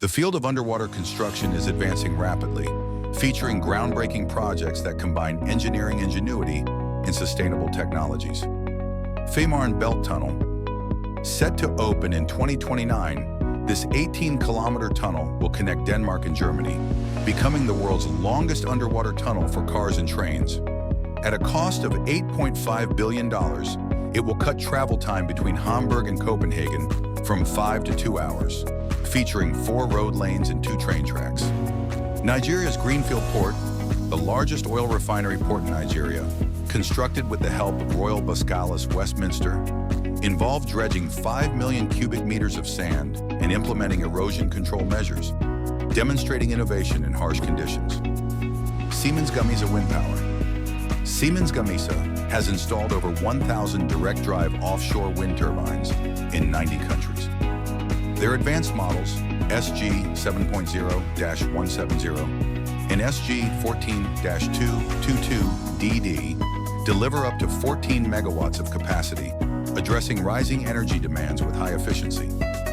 The field of underwater construction is advancing rapidly, featuring groundbreaking projects that combine engineering ingenuity and sustainable technologies. Fehmarn Belt Tunnel. Set to open in 2029, this 18-kilometer tunnel will connect Denmark and Germany, becoming the world's longest underwater tunnel for cars and trains. At a cost of $8.5 billion, it will cut travel time between Hamburg and Copenhagen from 5 to 2 hours, featuring 4 road lanes and 2 train tracks. Nigeria's Greenfield Port, the largest oil refinery port in Nigeria, constructed with the help of Royal Boskalis Westminster, involved dredging 5 million cubic meters of sand and implementing erosion control measures, demonstrating innovation in harsh conditions. Siemens Gamesa Wind Power. Siemens Gamesa has installed over 1,000 direct-drive offshore wind turbines in 90 countries. Their advanced models, SG 7.0-170 and SG 14-222DD, deliver up to 14 megawatts of capacity, addressing rising energy demands with high efficiency.